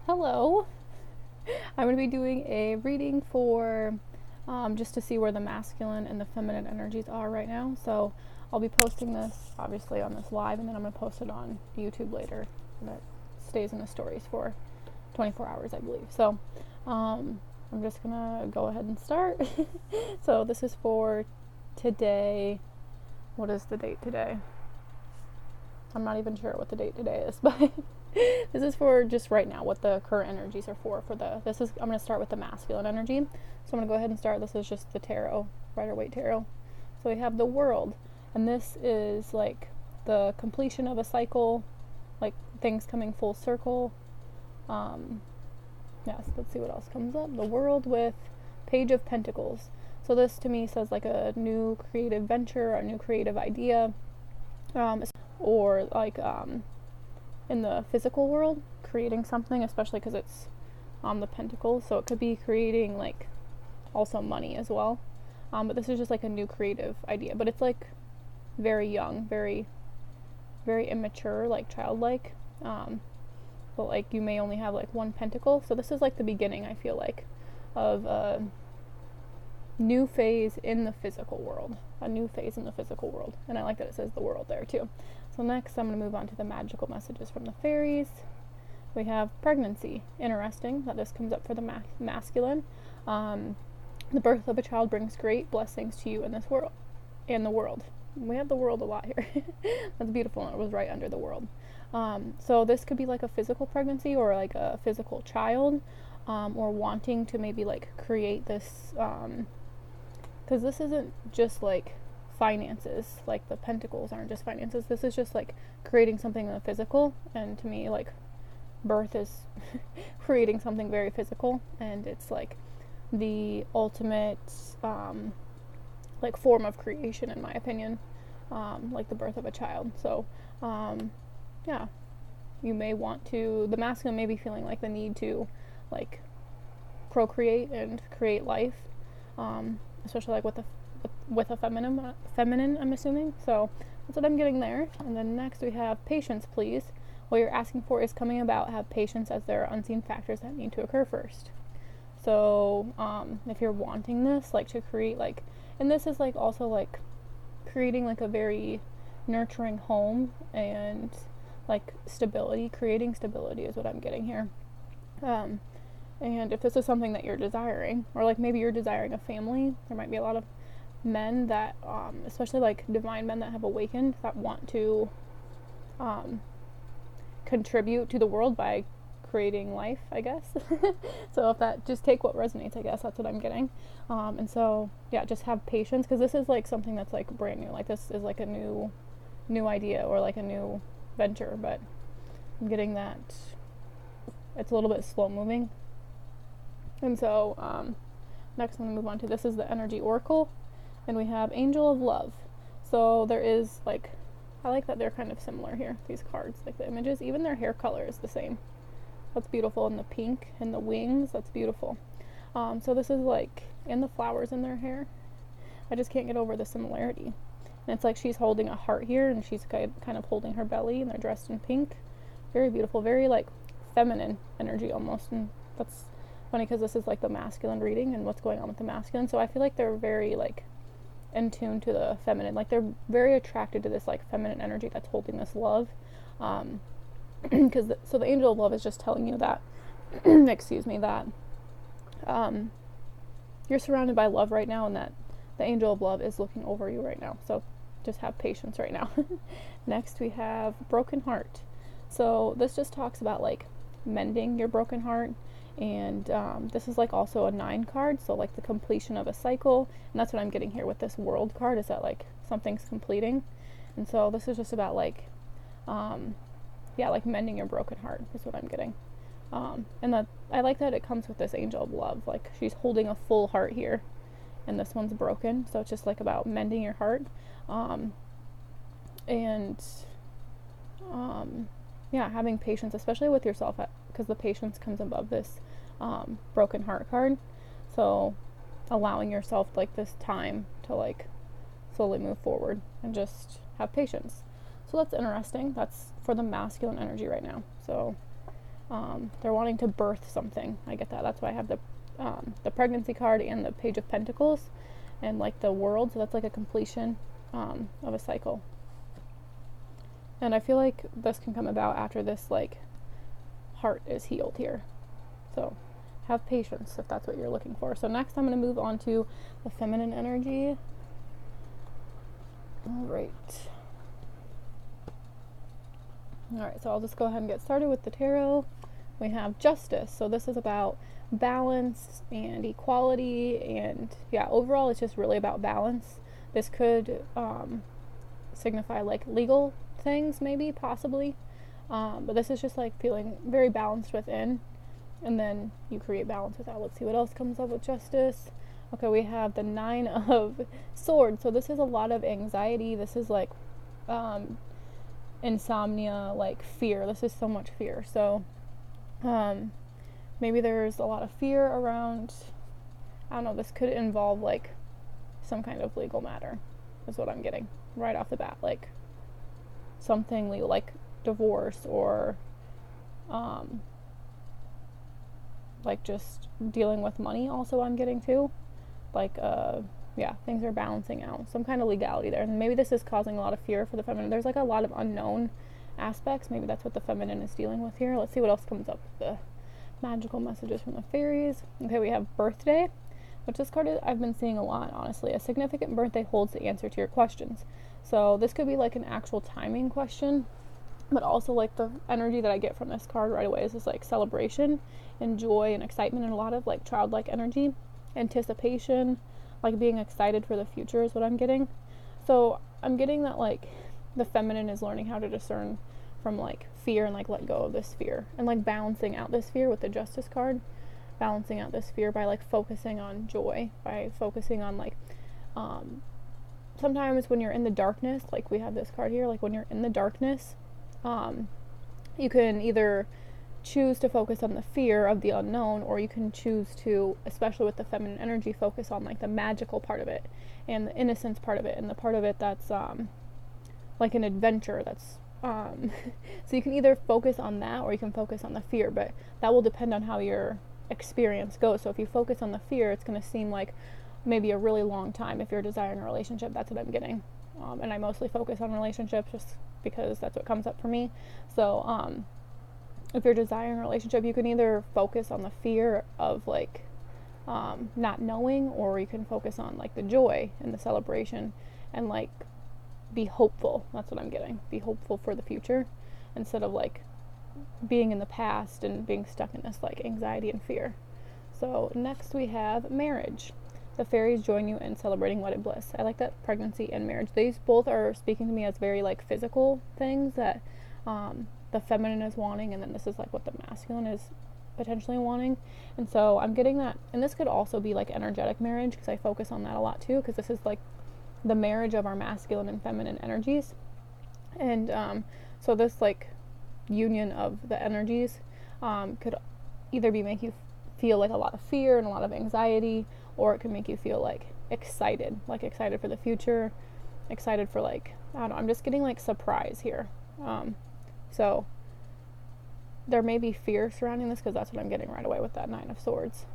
Hello. I'm going to be doing a reading for just to see where the masculine and the feminine energies are right now. So I'll be posting this obviously on this live, and then I'm going to post it on YouTube later. And it stays in the stories for 24 hours, I believe. So I'm just going to go ahead and start. So this is for today. What is the date today? I'm not even sure what the date today is, but this is for just right now, what the current energies are for I'm going to start with the masculine energy. So I'm going to go ahead and start. This is just the tarot, Rider-Waite tarot. So we have the World, and this is like the completion of a cycle, like things coming full circle. Yes, let's see what else comes up. The World with Page of Pentacles. So this to me says like a new creative venture, a new creative idea, or like in the physical world, creating something, especially because it's the pentacles, so it could be creating like also money as well, but this is just like a new creative idea, but it's like very young, very very immature, like childlike, but like you may only have like one pentacle, so this is like the beginning, I feel like, of a new phase in the physical world, and I like that it says the world there too. So next I'm going to move on to the magical messages from the fairies. We have pregnancy. Interesting that this comes up for the masculine. The birth of a child brings great blessings to you in this world and the world. We have the world a lot here. That's beautiful, and it was right under the world. So this could be like a physical pregnancy or like a physical child, or wanting to maybe like create this, because this isn't just like finances, like the pentacles aren't just finances. This is just like creating something in the physical, and to me like birth is creating something very physical, and it's like the ultimate like form of creation, in my opinion, like the birth of a child. So yeah, you may want to, the masculine may be feeling like the need to like procreate and create life, especially like with a feminine, I'm assuming. So that's what I'm getting there. And then next we have patience, please. What you're asking for is coming about. Have patience, as there are unseen factors that need to occur first. So if you're wanting this, like to create like, and this is like also like creating like a very nurturing home and like stability, creating stability is what I'm getting here. And if this is something that you're desiring, or like maybe you're desiring a family, there might be a lot of men that, especially like divine men that have awakened, that want to contribute to the world by creating life, I guess. So if that, just take what resonates, I guess that's what I'm getting. And so yeah, just have patience, because this is like something that's like brand new, like this is like a new idea or like a new venture, but I'm getting that it's a little bit slow moving. And so next I'm going to move on to, this is the energy oracle, and we have Angel of Love. So there is like, I like that they're kind of similar here, these cards, like the images, even their hair color is the same. That's beautiful, and the pink and the wings, that's beautiful. So this is like, and the flowers in their hair, I just can't get over the similarity. And it's like she's holding a heart here, and she's kind of holding her belly, and they're dressed in pink. Very beautiful, very like feminine energy almost. And that's funny because this is like the masculine reading and what's going on with the masculine. So I feel like they're very like in tune to the feminine. Like they're very attracted to this like feminine energy that's holding this love. Because so the Angel of Love is just telling you that, excuse me, that you're surrounded by love right now, and that the Angel of Love is looking over you right now. So just have patience right now. Next we have Broken Heart. So this just talks about like mending your broken heart, and this is like also a 9 card, so like the completion of a cycle, and that's what I'm getting here with this World card, is that like something's completing. And so this is just about like yeah, like mending your broken heart is what I'm getting. And that I like that it comes with this Angel of Love, like she's holding a full heart here, and this one's broken, so it's just like about mending your heart. And yeah, having patience, especially with yourself, because the patience comes above this broken heart card. So allowing yourself like this time to like slowly move forward and just have patience. So that's interesting. That's for the masculine energy right now. So They're wanting to birth something. I get that. That's why I have the pregnancy card and the Page of Pentacles and like the World. So that's like a completion of a cycle. And I feel like this can come about after this like heart is healed here. So have patience if that's what you're looking for. So next I'm going to move on to the feminine energy. All right, so I'll just go ahead and get started with the tarot. We have Justice. So this is about balance and equality, and yeah, overall it's just really about balance. This could signify like legal things, maybe, possibly, but this is just like feeling very balanced within, and then you create balance without. Let's see what else comes up with Justice. Okay, we have the 9 of Swords. So this is a lot of anxiety. This is like insomnia, like fear. This is so much fear. So maybe there's a lot of fear around, I don't know, this could involve like some kind of legal matter, is what I'm getting right off the bat. Like something legal, like divorce, or like just dealing with money also I'm getting too. Like yeah, things are balancing out, some kind of legality there. And maybe this is causing a lot of fear for the feminine. There's like a lot of unknown aspects. Maybe that's what the feminine is dealing with here. Let's see what else comes up with the magical messages from the fairies. Okay, we have Birthday, which this card I've been seeing a lot, honestly. A significant birthday holds the answer to your questions. So this could be like an actual timing question, but also like the energy that I get from this card right away is this like celebration and joy and excitement, and a lot of like childlike energy, anticipation, like being excited for the future is what I'm getting. So I'm getting that like the feminine is learning how to discern from like fear and like let go of this fear, and like balancing out this fear with the Justice card, balancing out this fear by like focusing on joy, by focusing on like sometimes when you're in the darkness, like we have this card here, like when you're in the darkness, you can either choose to focus on the fear of the unknown, or you can choose to, especially with the feminine energy, focus on like the magical part of it and the innocence part of it, and the part of it that's like an adventure. That's so you can either focus on that or you can focus on the fear, but that will depend on how your experience goes. So if you focus on the fear, it's going to seem like maybe a really long time if you're desiring a relationship. That's what I'm getting. And I mostly focus on relationships just because that's what comes up for me. So if you're desiring a relationship, you can either focus on the fear of like not knowing, or you can focus on like the joy and the celebration and like be hopeful. That's what I'm getting. Be hopeful for the future instead of like being in the past and being stuck in this like anxiety and fear. So next we have Marriage. The fairies join you in celebrating wedded bliss. I like that, pregnancy and marriage. These both are speaking to me as very like physical things that the feminine is wanting, and then this is like what the masculine is potentially wanting. And so I'm getting that, and this could also be like energetic marriage, because I focus on that a lot too, because this is like the marriage of our masculine and feminine energies. And so this like union of the energies could either be make you feel like a lot of fear and a lot of anxiety, or it can make you feel like excited for the future, excited for like, I don't know, I'm just getting like surprise here. So there may be fear surrounding this, because that's what I'm getting right away with that 9 of Swords.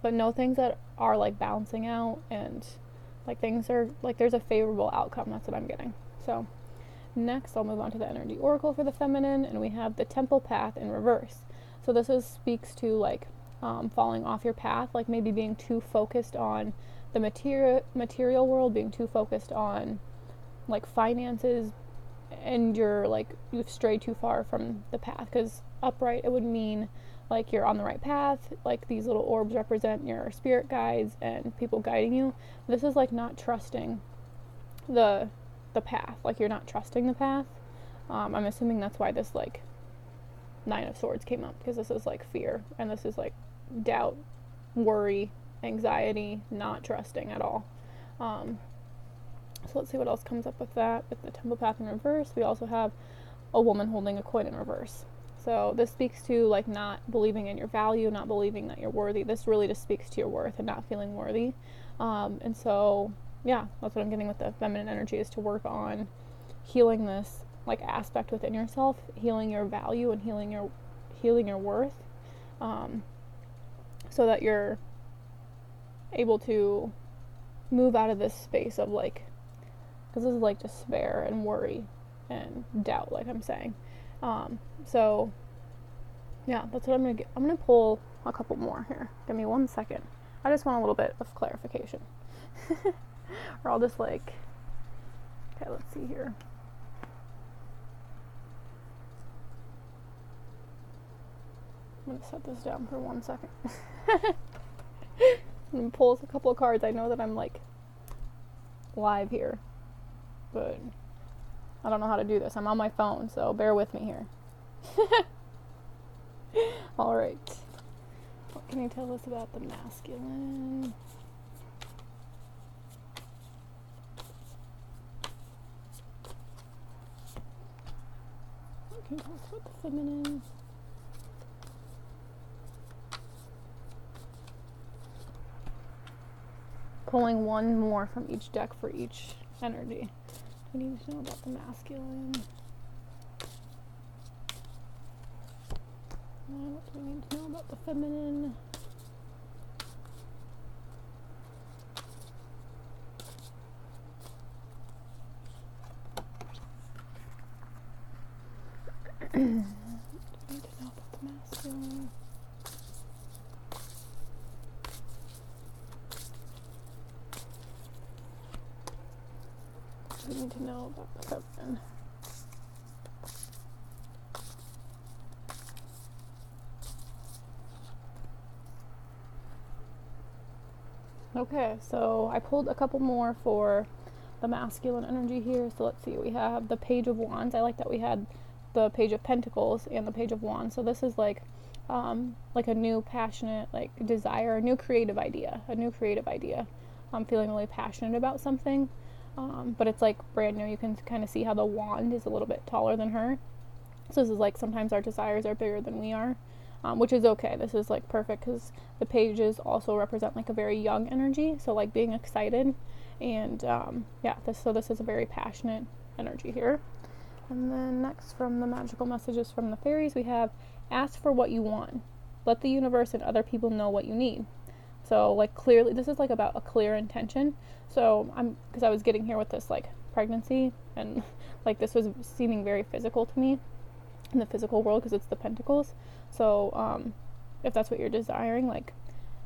But no, things that are like balancing out, and like things are like there's a favorable outcome. That's what I'm getting. So next I'll move on to the energy oracle for the feminine, and we have the Temple Path in reverse. So this speaks to like falling off your path, like maybe being too focused on the material world, being too focused on like finances, and you've strayed too far from the path. Because upright, it would mean like you're on the right path, like these little orbs represent your spirit guides and people guiding you. This is like not trusting the path, like you're not trusting the path. I'm assuming that's why this like 9 of Swords came up, because this is like fear, and this is like doubt, worry, anxiety, not trusting at all. So let's see what else comes up with that. With the Temple Path in reverse, we also have a woman holding a coin in reverse. So this speaks to like not believing in your value, not believing that you're worthy. This really just speaks to your worth and not feeling worthy. And so yeah, that's what I'm getting with the feminine energy, is to work on healing this like aspect within yourself, healing your value and healing your worth, so that you're able to move out of this space of like, because this is like despair and worry and doubt, like I'm saying. So yeah, that's what I'm gonna get. I'm gonna pull a couple more here. Give me 1 second. I just want a little bit of clarification. Or I'll just like, okay, let's see here. I'm gonna set this down for 1 second. I'm gonna pull a couple of cards. I know that I'm like live here, but I don't know how to do this. I'm on my phone, so bear with me here. All right. What can you tell us about the masculine? What can you tell us about the feminine? Pulling one more from each deck for each energy. We need to know about the masculine. And what do we need to know about the feminine? What do we need to know about the masculine? What do we need to know about the feminine? Okay, so I pulled a couple more for the masculine energy here. So let's see, we have the Page of Wands. I like that we had the Page of Pentacles and the Page of Wands. So this is like a new passionate like desire, a new creative idea. I'm feeling really passionate about something, but it's like brand new. You can kind of see how the wand is a little bit taller than her. So this is like sometimes our desires are bigger than we are. Which is okay. This is like perfect because the pages also represent like a very young energy, so like being excited, and this is a very passionate energy here. And then next, from the magical messages from the fairies, we have ask for what you want, let the universe and other people know what you need. So like clearly this is like about a clear intention. So because I was getting here with this like pregnancy, and like this was seeming very physical to me in the physical world because it's the pentacles. So if that's what you're desiring, like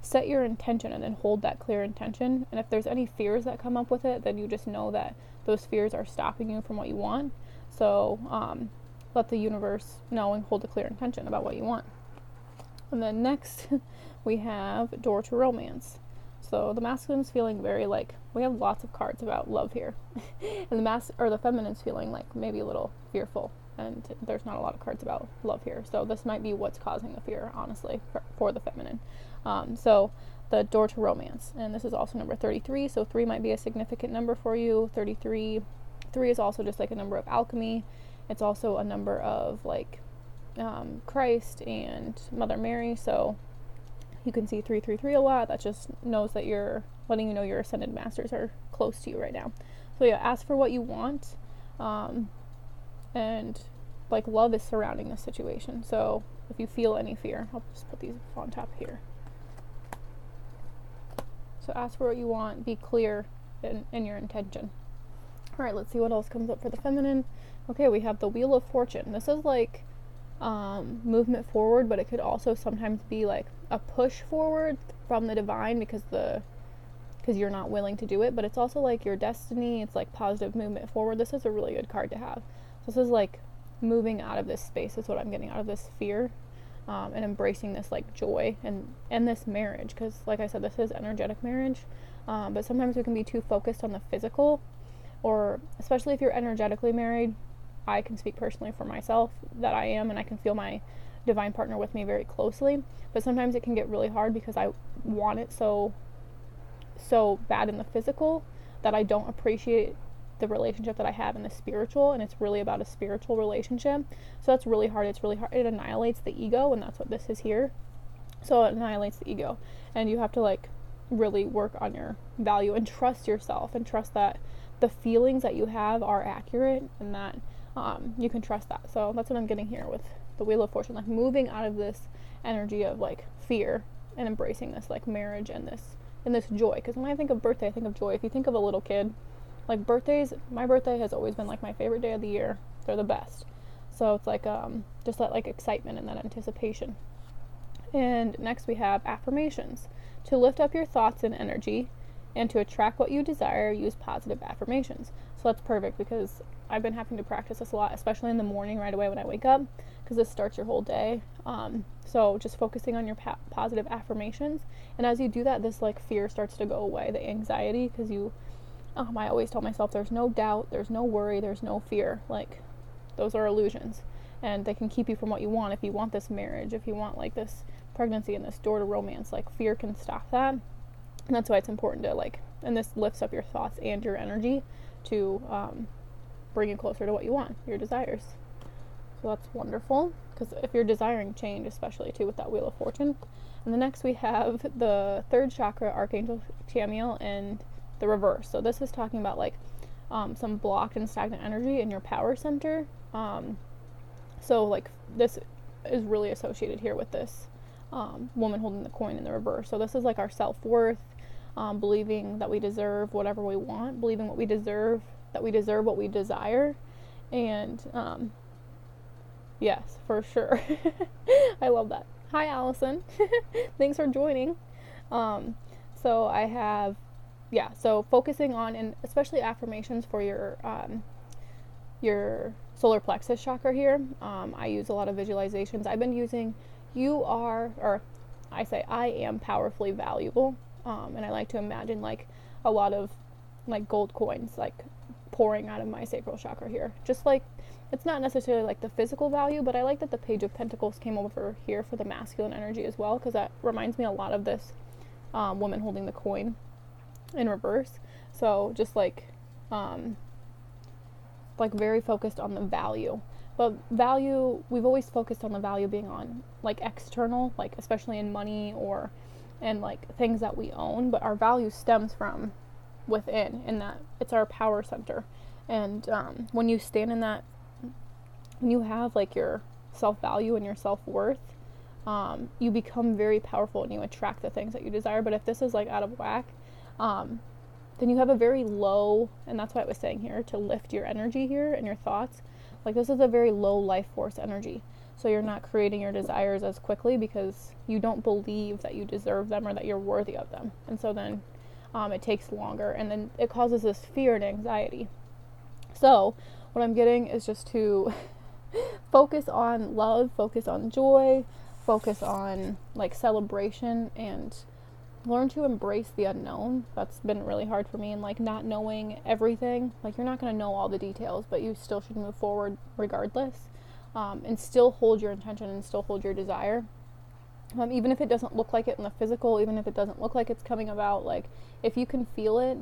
set your intention and then hold that clear intention. And if there's any fears that come up with it, then you just know that those fears are stopping you from what you want. So let the universe know and hold a clear intention about what you want. And then next we have Door to Romance. So the masculine is feeling very like, we have lots of cards about love here. And the feminine is feeling like maybe a little fearful. And there's not a lot of cards about love here. So this might be what's causing the fear, honestly, for the feminine. So the Door to Romance. And this is also number 33. So 3 might be a significant number for you. 33. 3 is also just like a number of alchemy. It's also a number of like Christ and Mother Mary. So you can see 333 a lot. That just knows that you're letting you know your ascended masters are close to you right now. So yeah, ask for what you want. And like love is surrounding this situation. So if you feel any fear, I'll just put these on top here. So ask for what you want, be clear in your intention. All right, let's see what else comes up for the feminine. Okay, we have the Wheel of Fortune. This is like movement forward, but it could also sometimes be like a push forward from the divine because you're not willing to do it, but it's also like your destiny. It's like positive movement forward. This is a really good card to have. This is like moving out of this space is what I'm getting, out of this fear, and embracing this like joy and this marriage, because like I said, this is energetic marriage, but sometimes we can be too focused on the physical, or especially if you're energetically married. I can speak personally for myself that I am, and I can feel my divine partner with me very closely, but sometimes it can get really hard because I want it so bad in the physical that I don't appreciate the relationship that I have in the spiritual, and it's really about a spiritual relationship. So that's really hard. It's really hard. It annihilates the ego, and that's what this is here. So it annihilates the ego, and you have to like really work on your value and trust yourself and trust that the feelings that you have are accurate, and that you can trust that. So that's what I'm getting here with the Wheel of Fortune, like moving out of this energy of like fear and embracing this like marriage and this joy. Because when I think of birthday, I think of joy. If you think of a little kid, like birthdays, my birthday has always been like my favorite day of the year. They're the best. So it's like just that like excitement and that anticipation. And next we have affirmations. To lift up your thoughts and energy and to attract what you desire, use positive affirmations. So that's perfect because I've been having to practice this a lot, especially in the morning right away when I wake up, because this starts your whole day. So just focusing on your positive affirmations. And as you do that, this like fear starts to go away, the anxiety, because I always tell myself there's no doubt, there's no worry, there's no fear. Like those are illusions and they can keep you from what you want. If you want this marriage, if you want like this pregnancy and this door to romance, like fear can stop that. And that's why it's important to like, and this lifts up your thoughts and your energy to bring you closer to what you want, your desires. So that's wonderful, because if you're desiring change, especially too with that Wheel of Fortune. And the next we have the third chakra, Archangel Chamuel, and the reverse. So this is talking about like some blocked and stagnant energy in your power center. So like this is really associated here with this woman holding the coin in the reverse. So this is like our self-worth, believing that we deserve whatever we want, believing what we deserve, that we deserve what we desire. And yes, for sure. I love that. Hi, Allison. Thanks for joining. So I have, so focusing on, and especially affirmations for your solar plexus chakra here. I use a lot of visualizations. I've been using I am powerfully valuable. And I like to imagine like a lot of like gold coins like pouring out of my sacral chakra here. Just like, it's not necessarily like the physical value, but I like that the Page of Pentacles came over here for the masculine energy as well, because that reminds me a lot of this woman holding the coin in reverse. So just like very focused on the value. But value, we've always focused on the value being on like external, like especially in money and like things that we own, but our value stems from within, in that it's our power center. And when you stand in that, when you have like your self-value and your self-worth, you become very powerful and you attract the things that you desire. But if this is like out of whack, then you have a very low, and that's why I was saying here to lift your energy here and your thoughts. Like this is a very low life force energy. So you're not creating your desires as quickly because you don't believe that you deserve them or that you're worthy of them. And so then it takes longer, and then it causes this fear and anxiety. So what I'm getting is just to focus on love, focus on joy, focus on like celebration, and learn to embrace the unknown. That's been really hard for me, and like not knowing everything. Like you're not going to know all the details, but you still should move forward regardless, and still hold your intention and still hold your desire. Even if it doesn't look like it in the physical, even if it doesn't look like it's coming about, like if you can feel it,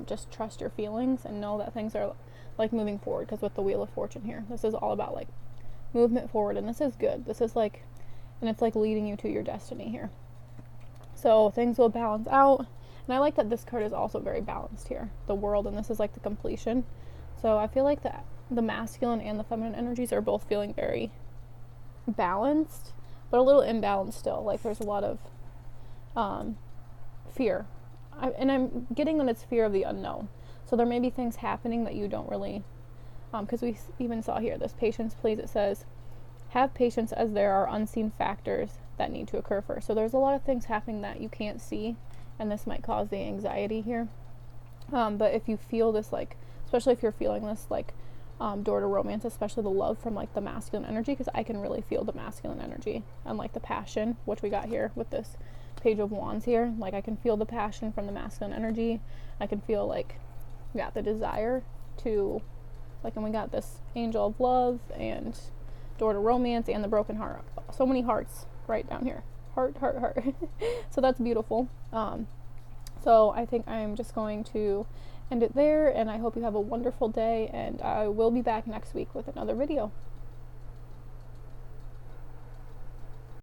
just trust your feelings and know that things are like moving forward. Because with the Wheel of Fortune here, this is all about like movement forward, and this is good. This is like, and it's like leading you to your destiny here. So things will balance out. And I like that this card is also very balanced here, the World, and this is like the completion. So I feel like the masculine and the feminine energies are both feeling very balanced, but a little imbalanced still. Like there's a lot of fear. And I'm getting that it's fear of the unknown. So there may be things happening that you don't really, because we even saw here, this patience, please, it says, have patience as there are unseen factors that need to occur first. So there's a lot of things happening that you can't see, and this might cause the anxiety here. But if you feel this, like, especially if you're feeling this, like, door to romance, especially the love from, like, the masculine energy, because I can really feel the masculine energy and, like, the passion, which we got here with this Page of Wands here. Like, I can feel the passion from the masculine energy. I can feel, like, the desire to, like, and we got this Angel of Love and door to romance and the broken heart. So many hearts right down here. Heart. So that's beautiful. So I think I'm just going to end it there, and I hope you have a wonderful day, and I will be back next week with another video.